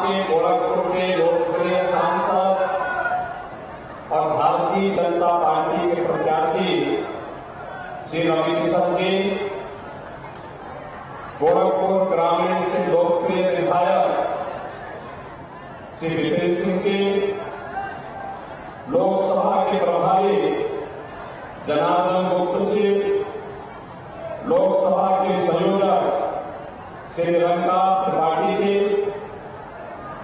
के गोरखपुर के लोकप्रिय सांसद और भारतीय जनता पार्टी के प्रत्याशी श्री रविकिशन जी, गोरखपुर ग्रामीण से लोकप्रिय विधायक श्री विपिन सिंह जी, लोकसभा के प्रभारी जनार्दन गुप्ता जी, लोकसभा के संयोजक श्री रंगनाथ त्रिपाठी जी,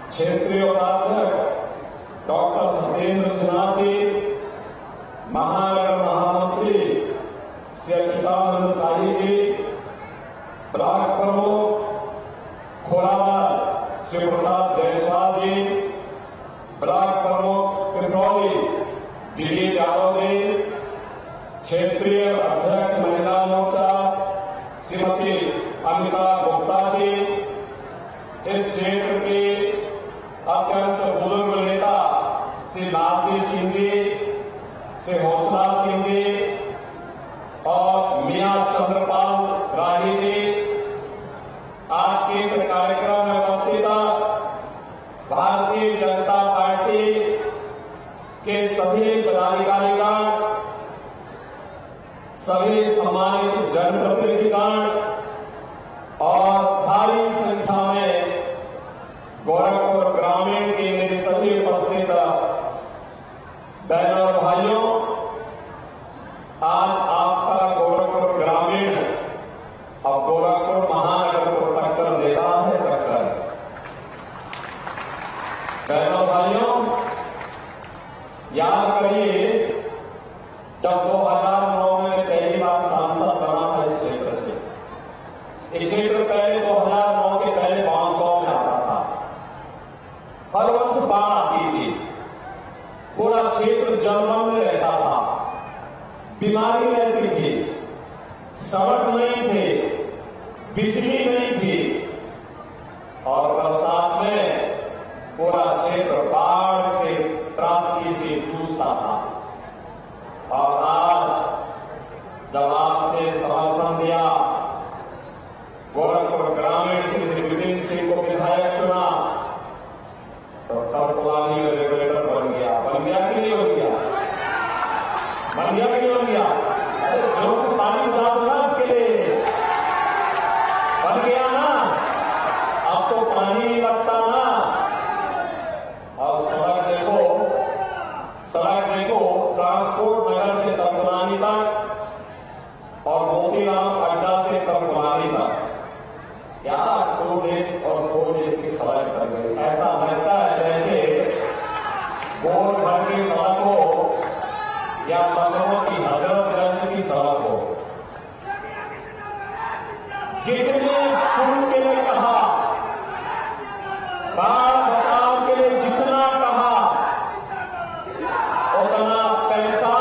क्षेत्रीय उपाध्यक्ष डॉक्टर सत्येंद्र सिन्हा जी, महानगर महामंत्री श्री अच्युतानंद शाही जी, ब्लॉक प्रमुख खोराबाद श्री प्रसाद जायसवाल जी, ब्लॉक प्रमुख पिपरौली दिलीप यादव जी, क्षेत्रीय अध्यक्ष महिला मोर्चा श्रीमती अमिता गुप्ता जी, इस क्षेत्र के अत्यंत बुजुर्ग नेता श्री लालजी सिंह जी, श्री हौसला सिंह जी और मियां चंद्रपाल राही जी, आज के इस कार्यक्रम में उपस्थित भारतीय जनता पार्टी के सभी पदाधिकारीगण, सभी सम्मानित जनप्रतिनिधिगण और भारी संख्या में गोरखपुर ग्रामीण के मेरे सभी उपस्थित बहनों और भाइयों, आज आपका गोरखपुर ग्रामीण और गोरखपुर महानगर को टक्कर दे रहा है। टक्कर बहनों भाइयों, याद करिए जब 2009 में पहली बार सांसद बना था इस क्षेत्र से, ये क्षेत्र पहले 2009 के पहले बांसगांव में आता था। हर वर्ष बाढ़ आती थी, पूरा क्षेत्र जलमग्न रहता था, बीमारी रहती थी, सड़क नहीं थे, बिजली नहीं थी और बरसात में पूरा क्षेत्र बाढ़ से त्रासदी से जूझता था। और आज जब आपने समर्थन दिया, गोरखपुर ग्रामीण से श्री विपिन सिंह को विधायक चुना, तो तर्कवानी में रेगुलेटर बन गया। बन गया कि नहीं बन गया? बन गया कि नहीं बन गया? अरे जोर से पानी बजा दो ना इसके लिए। बन गया ना? अब तो पानी नहीं लगता ना। और सड़क देखो, ट्रांसपोर्ट नगर से तर्कवानी तक और मोतीराम अड्डा से तर्कवानी तक क्या 2 लेन और 4 लेन की सड़क कर गई। ऐसा लगता है जैसे गोल भर की सड़क हो या लखनऊ की हजरतगंज की सड़क हो। जितने पुल के लिए कहा, बाढ़ बचाव के लिए जितना कहा, उतना पैसा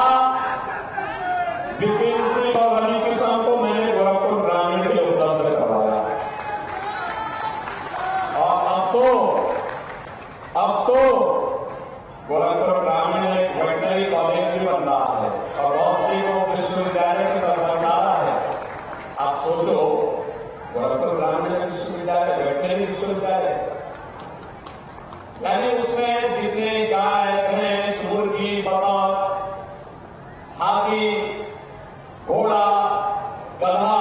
विपिन सिंह और रविकिशन को मैंने गोरखपुर ग्रामीण के लिए उपलब्ध करवाया। और अब तो गोरखपुर ग्रामीण में एक वेटनरी कॉलेज भी बन रहा है और बहुत सी वो विश्वविद्यालय की तरफ जा रहा है। आप सोचो, गोरखपुर ग्रामीण विश्वविद्यालय वेटनरी विश्वविद्यालय, यानी उसमें जितने गाय, भैंस, मुर्गी, बतख, हाथी, घोड़ा, गधा,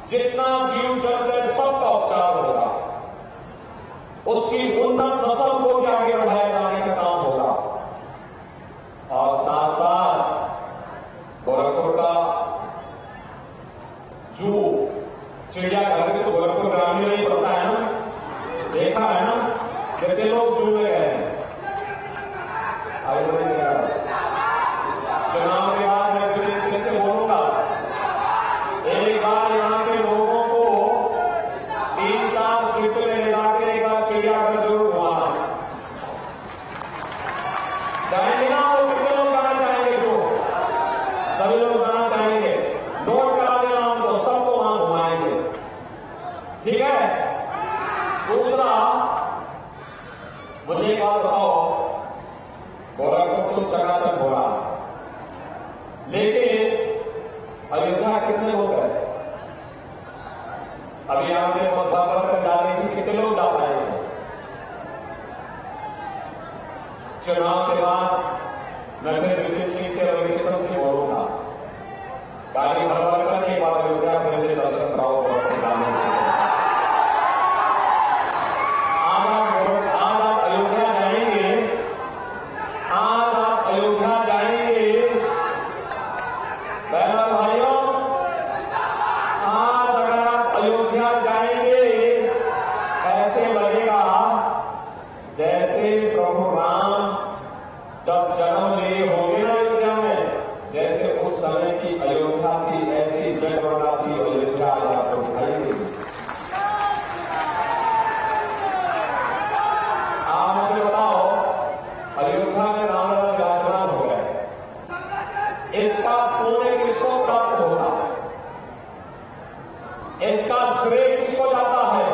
जितना जीव जंतु सबका उपचार होगा, उसकी उन्नत नस्ल को भी आगे बढ़ाया जाने का काम होगा। और साथ साथ गोरखपुर का जू, चिड़ियाघर भी तो गोरखपुर ग्रामीण में ही पड़ता है ना, देखा है ना कितने लोग जू में गए हैं। चुनाव के बाद मैं फिर इसमें से बोलूंगा, एक बार यहां के लोगों को 3-4 सीट में लगा के एक बार चिड़ियाघर जरूर घुमाना। चाहेंगे ना? वो कितने लोग जाना चाहेंगे? जो सभी लोग जाना चाहेंगे, नोट करा देना उनको, सबको वहां घुमाएंगे। ठीक है? दूसरा, मुझे एक बात बताओ, गोरखपुर तो चकाचक हो रहा है, लेकिन अयोध्या कितने लोग गए? अभी यहां से बस भर कर जा रही थी, कितने लोग जा पाएंगे? चुनाव के बाद मैं फिर विपिन सिंह से रविकिशन से बोलूंगा, गाड़ी भर भर कर एक बार अयोध्या फिर से दर्शन कराओ। आज आप अयोध्या जाएंगे, आज आप अयोध्या जाएंगे बहनों भाइयों, आज अगर आप अयोध्या जाएंगे ऐसे लगेगा जैसे प्रभु राम जब जन्म लिए होंगे ना अयोध्या में, जैसे उस समय की अयोध्या थी, ऐसी जगमगाती अयोध्या आपको दिखाई देगी। आप मुझे बताओ, अयोध्या में राम विराजमान हो गए, इसका पुण्य किसको प्राप्त होगा? इसका श्रेय किसको जाता है?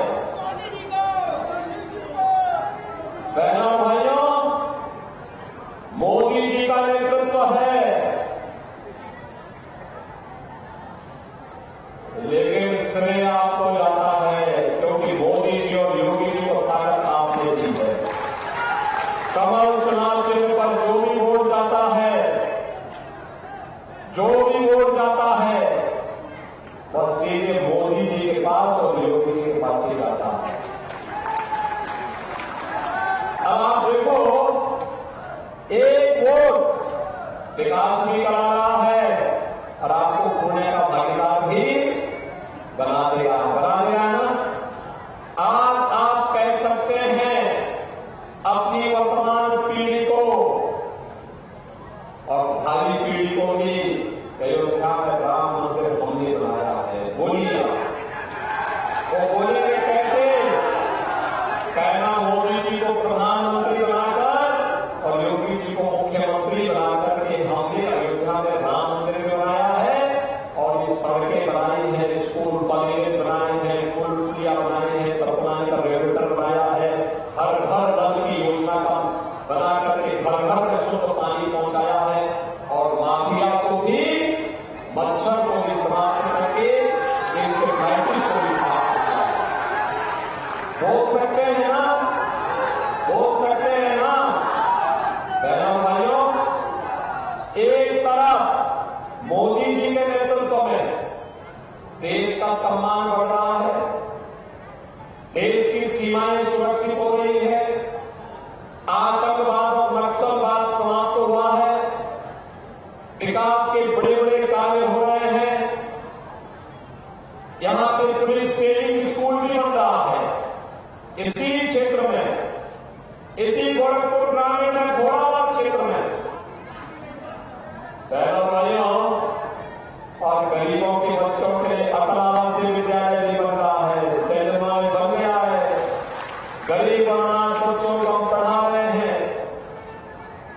बहनों भाइयों, मोदी जी का नेतृत्व है, लेकिन श्रेय आपको जाता है, क्योंकि मोदी जी और योगी जी को ताकत आपने दी है। कमल चुनाव चिन्ह पर जो भी वोट जाता है, जो भी वोट जाता है, वह सीधे मोदी जी के पास और योगी जी के पास ही जाता है। अब आप देखो, एक वोट विकास भी करा रहा है और आपको पुण्य का भागीदार भी बना देगा ना। आज आप कह सकते हैं अपनी वर्तमान पीढ़ी को और भावी पीढ़ी को भी, अयोध्या में राम मंदिर हमने बनाया है। बोलिए, वो बोलेंगे कैसे? कहना मोदी जी को प्रधानमंत्री बनाकर और योगी जी को मुख्यमंत्री बनाकर के हमने अयोध्या में राम मंदिर बनाया है और इस सड़कें बनाई हैं, स्कूल कॉलेज बनाए हैं, पुल पुलिया बनाए हैं, तपनाने का रेगुलेटर बनाया है, हर घर नल की योजना का बना करके घर घर में शुद्ध पानी पहुंचाया है और माफिया को भी, मच्छर को भी समाप्त करके इंसेफ्लाइटिस को भी समाप्त किया है। बोल सकते हैं ना? बोल सकते हैं ना? बहनों भाइयों, एक तरफ मोदी जी के नेतृत्व में देश का सम्मान बढ़ रहा है, देश की सीमाएं सुरक्षित हो रही है, आतंकवाद और नक्सलवाद समाप्त हुआ है, विकास के बड़े बड़े कार्य हो रहे हैं, यहां पे पुलिस ट्रेनिंग स्कूल भी बन रहा है इसी क्षेत्र में, इसी गोरखपुर ग्रामीण में, थोड़ा क्षेत्र में। बहनों भाइयों, और गरीबों के बच्चों के लिए अटल आवासीय विद्यालय भी बन रहा है, सैजमा में बन गया है, गरीब अनाथ बच्चों को हम पढ़ा रहे हैं,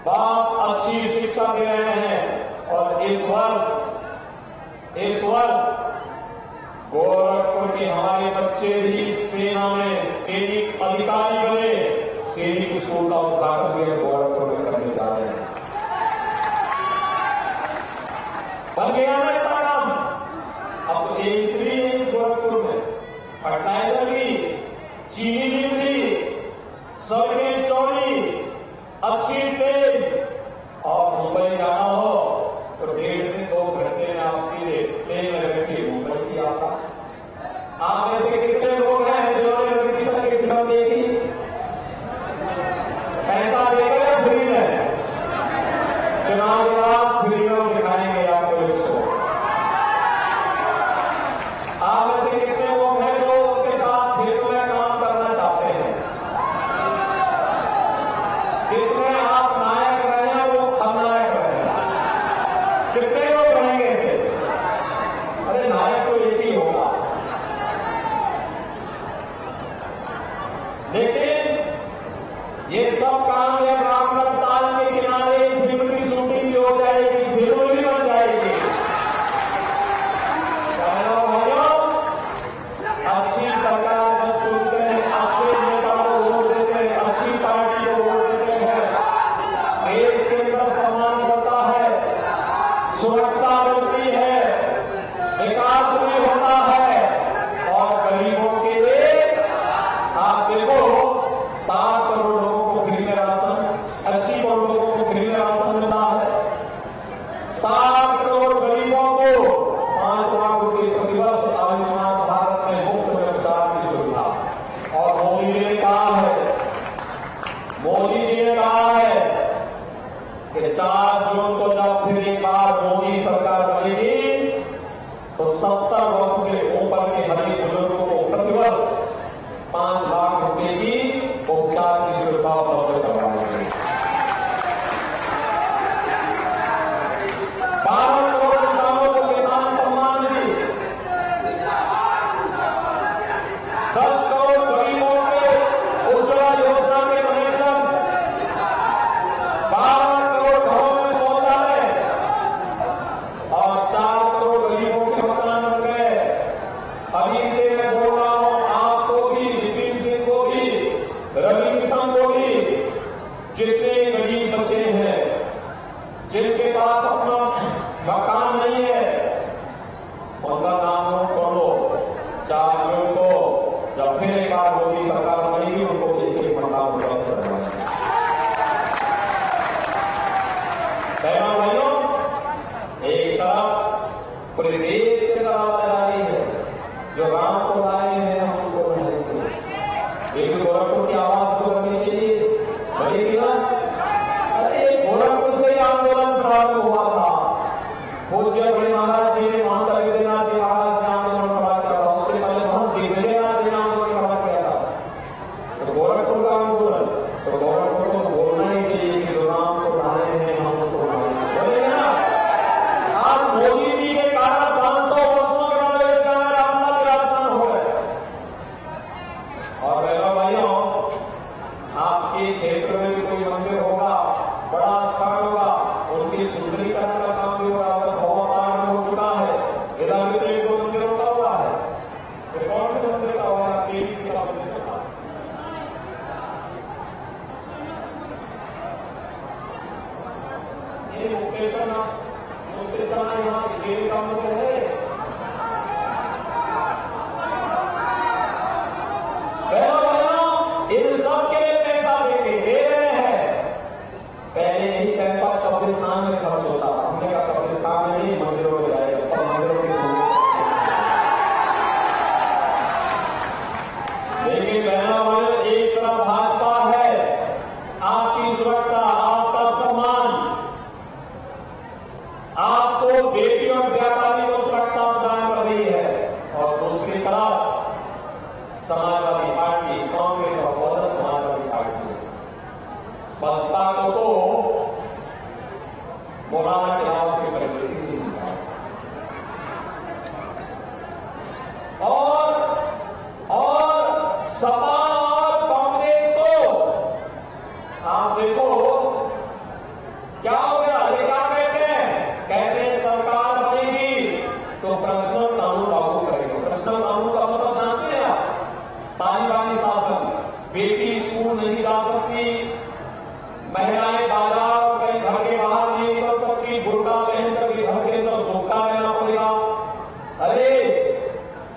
बाप अच्छी शिक्षा दे रहे हैं और इस वर्ष गोरखपुर के हमारे बच्चे भी सेना में सैनिक अधिकारी बने, सैनिक स्कूल का उद्घाटन भी गोरखपुर में करने जा रहे हैं। बन गया ना इतना काम? अब तो एम्स भी है गोरखपुर में, फर्टिलाइजर भी, चीनी मिल भी, सड़कें चौड़ी, अच्छी ट्रेन, और मुंबई जाना हो तो 1.5 से 2 घंटे में आप सीधे प्लेन में बैठिए मुंबई की यात्रा। आप में से कितने लोग हैं जिन्होंने रविकिशन की फिल्म देखी? पैसा देकर या फ्री में? चुनाव के बाद फ्री में दिखाएंगे आपको इसको। आप में से कितने लोग हैं जो उनके साथ फिल्म में काम करना चाहते हैं? जिसमें आप नायक रहे हैं वो खलनायक रहे हैं। कितने लोग रहेंगे इसके? अरे नायक तो एक ही होगा, लेकिन ये सब काम जब राम रफ्तार के किनारे फिल्म की शूटिंग भी हो जाएगी, फिल्म भी बन जाएगी। अच्छी सरकार जब चुनते हैं, अच्छे नेता को वोट देते हैं, अच्छी पार्टी को वोट देते हैं, देश के अंदर सम्मान बढ़ता है, सुरक्षा बढ़ती है, विकास भी होता है और गरीबों के लिए आप देखो 7 करोड़ लोगों को फ्री में राशन, 80 मोदी जी ने कहा है कि 4 जून को जब फिर एक बार मोदी सरकार बनेगी तो 70 वर्ष से ऊपर के हर एक बुजुर्गों को प्रतिवर्ष 5 लाख रुपए की उपचार की सुविधा उपलब्ध करवाएंगे। 12 करोड़ किसानों को किसान सम्मान निधि, 10 करोड़ गरीबों के उज्ज्वला योजना के कनेक्शन, 12 करोड़ घरों में शौचालय और 4 करोड़ गरीबों के मकान बन गए। अभी से मैं बोल रहा हूं, आपको भी, विपिन सिंह को भी, रवि किशन को भी, जितने गरीब बचे हैं, जिनके पास अपना मकान नहीं है, उनका नाम नोट कर लो। 4 जून को जब फिर एक बार मोदी सरकार बनेगी उनको एक मकान उपलब्ध करवाएंगे। बहनों भाइयों, एक तरफ पूरे देश की तरफ आवाज आ रही है, जो राम को लाए हैं हम उनको लाएंगे। एक गोरखपुर की आवाज तो करनी चाहिए, बनेगी ना? अरे गोरखपुर से आंदोलन प्रारंभ हुआ था, पूज्य बड़े महाराज जी ने, महंत रविन्द्रनाथ जी महाराज ने आंदोलन खड़ा किया था। उससे पहले महंत दिग्विजयनाथ जी ने आंदोलन खड़ा किया था। तो गोरखपुर का आंदोलन, तो गोरखपुर को बोलना ही चाहिए कि जो राम को लाए हैं हम उनको लाएंगे, बोलेंगे ना? आज मोदी जी के कारण 500 वर्षों के बाद अयोध्या में रामलला विराजमान हो गए। और बहनों भाइयों, आपके क्षेत्र में भी कोई मंदिर होगा, बड़ा स्थान होगा, उनकी सुंदरीकरण का काम भी होगा। भवन प्रारंभ हो चुका है, इधर भी तो एक दो मंदिरों का हुआ है। तो कौन से मंदिर का हुआ? देवी जी का मंदिर का। ये मुक्तेश्वर यहाँ देवी का मंदिर है। इन सब के लिए पैसा दे रहे हैं। पहले ही पैसा कब्रिस्तान में खर्च होता था, हमने कहा कब्रिस्तान में नहीं, मंदिरों में जाएगा, सब मंदिरों में। लेकिन बहनों भाइयों, एक तरफ भाजपा है, आपकी सुरक्षा, आपका सम्मान, आपको बेटी और व्यापारी को सुरक्षा प्रदान कर रही है, और दूसरी तरफ समाजवादी पार्टी, कांग्रेस और बहुजन समाजवादी पार्टी बसपा को तो मौलाना के नाम की परिस्थिति नहीं मिला। और सपा और कांग्रेस को आप देखो क्या हो गया। ये क्या कहते हैं सरकार बनेगी तो पर्सनल कानून लागू करेंगे। पर्सनल कानून का मतलब जानते हैं आप? तालिबानी शासन, बेटी स्कूल नहीं जा सकती, महिलाएं बाजार और कहीं घर के बाहर नहीं निकल सकती, बुर्का पहनकर के घर के अंदर धोखा रहना पड़ेगा। अरे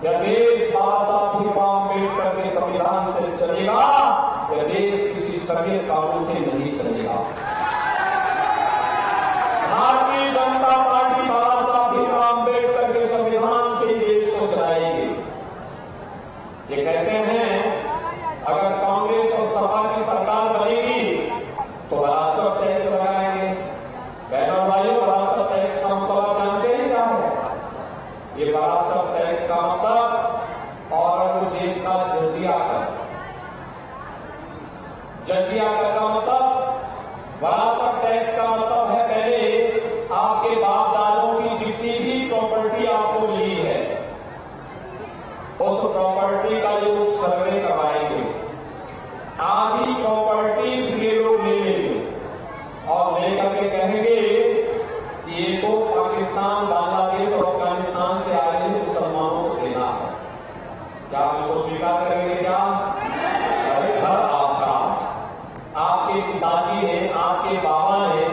यह देश बाबा साहब भीमराव अम्बेडकर के संविधान से चलेगा, यह देश किसी सगे कानून से नहीं चलेगा। भारतीय जनता पार्टी बाबा साहब भीमराव अम्बेडकर के संविधान से ही देश को चलाएगी। ये कहते हैं अगर कांग्रेस और सपा की सरकार बनेगी तो विरासत टैक्स लगाएंगे। बहनों भाइयों, विरासत टैक्स का मतलब जानते हैं क्या है? ये विरासत टैक्स का मतलब औरंगजेब का जजिया कर। जजिया कर का मतलब, विरासत टैक्स का मतलब है पहले आपके बाप दादों की जितनी भी प्रॉपर्टी आपको मिली है, उस प्रॉपर्टी का जो सर्वे करवाएंगे, आधी प्रॉपर्टी ये लोग ले लेंगे और लेकर के कहेंगे ये तो पाकिस्तान, बांग्लादेश और अफगानिस्तान से आए हुए मुसलमानों को देना है। क्या आप इसको स्वीकार करेंगे? क्या अरे घर आपका, आपके पिताजी ने, आपके बाबा ने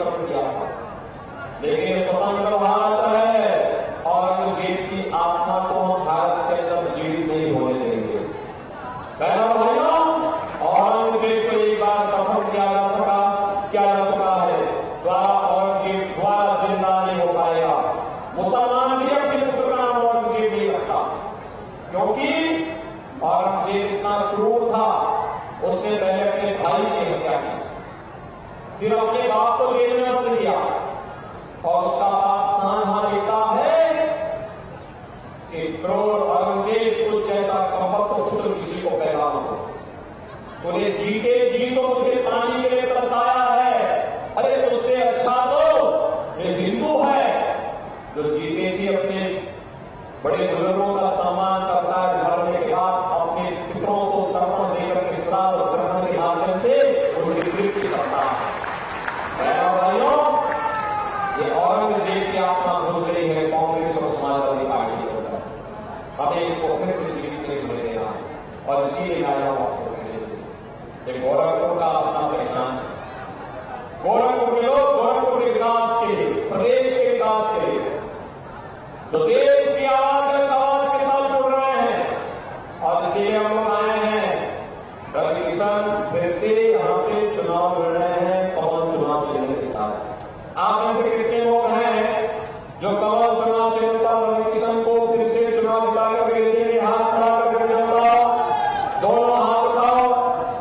आक्रमण किया था, लेकिन ये स्वतंत्र भारत है, औरंगजेब की आत्मा को हम भारत के अंदर जीवित नहीं होने देंगे। पहला भाइयों, औरंगजेब को एक बार दफन किया जा चुका है, औरंगजेब द्वारा जिंदा नहीं हो पाएगा। मुसलमान भी अपने पुत्र का नाम औरंगजेब नहीं रखता, क्योंकि औरंगजेब इतना क्रूर था, उसने पहले अपने भाई की हत्या की, फिर अपने बाप को जेल में बंद किया, और उसका बाप सानहा देता है कि क्रूर औरंगजेब कुछ ऐसा कपट तो छुट किसी को पैदा न हो, तूने जीते जी तो मुझे पानी के लिए तरसाया है, अरे उससे अच्छा तो ये हिंदू है जो जीते जी अपने बड़े बुजुर्गों का सम्मान करता है, मरने के बाद अपने पितरों को तर्पण देकर के श्राद्ध ग्रहण के माध्यम से उनकी तृप्ति करता है। भाइयों, ये औरंगजेब की आत्मा घुस गई है कांग्रेस और समाजवादी पार्टी के अंदर, हमें इसको फिर से जीवित नहीं होने देना है, और इसीलिए मैं आपको ये गोरखपुर का अपना पहचान है। गोरखपुर के लोग गोरखपुर के विकास के लिए, प्रदेश के विकास के लिए तो देश की आवाज है, समाज के साथ जुड़ रहे हैं, और इसीलिए हम लोग आए हैं। रवि किशन फिर से यहाँ पे चुनाव लड़ रहे हैं कमल चुनाव चिन्ह के साथ। आप में से कितने लोग हैं जो कमल चुनाव चिन्ह पर रवि किशन को फिर से चुनाव दिला करके देंगे? हाथ खड़ा करके बताओ, दोनों हाथ उठाओ,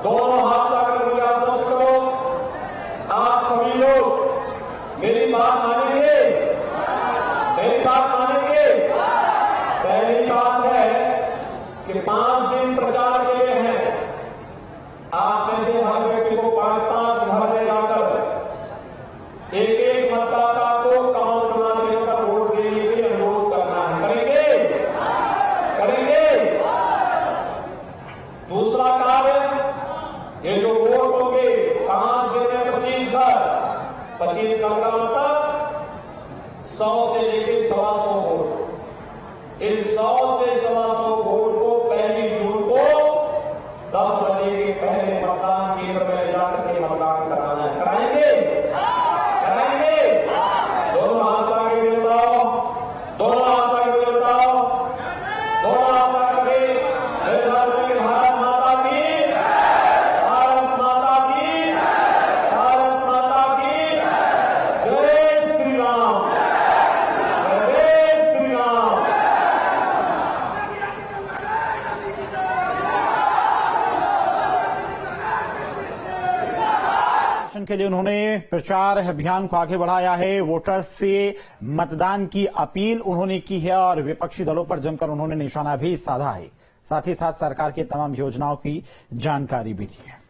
दोनों हाथ लाकर मुझे आश्वस्त करो। आप सभी लोग मेरी बात मानेंगे? मेरी बात मानेंगे? पहली बात है कि 5 दिन प्रचार के लिए हैं। आप में से हर व्यक्ति को 5-5 घर में जाकर एक मतदाता को कमल चुनाव चिन्ह पर वोट देने के लिए अनुरोध करना है। करेंगे? करेंगे? दूसरा कार्य, ये जो वोट होंगे 5 दिन में 25 घर, 25 घर का मतलब 100 से लेकर 125 वोट। इन 100 से 125 वोट को 1 जून को 10 बजे के पहले मतदान केंद्र में जाकर के मतदान कराना है। कराएंगे? कराएंगे? दोनों हाथ आगे ले बताओ, दोनों हाथ आगे ले बताओ, दोनों हाथ आगे। मेरे साथ में भारत माता की, भारत माता की, भारत माता की जय श्री राम, जय श्री राम। के लिए उन्होंने प्रचार अभियान को आगे बढ़ाया है, वोटर्स से मतदान की अपील उन्होंने की है, और विपक्षी दलों पर जमकर उन्होंने निशाना भी साधा है। साथ ही साथ सरकार की तमाम योजनाओं की जानकारी भी दी है।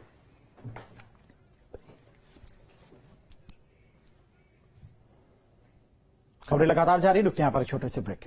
खबरें लगातार जारी, रुकते हैं यहां पर छोटे से ब्रेक।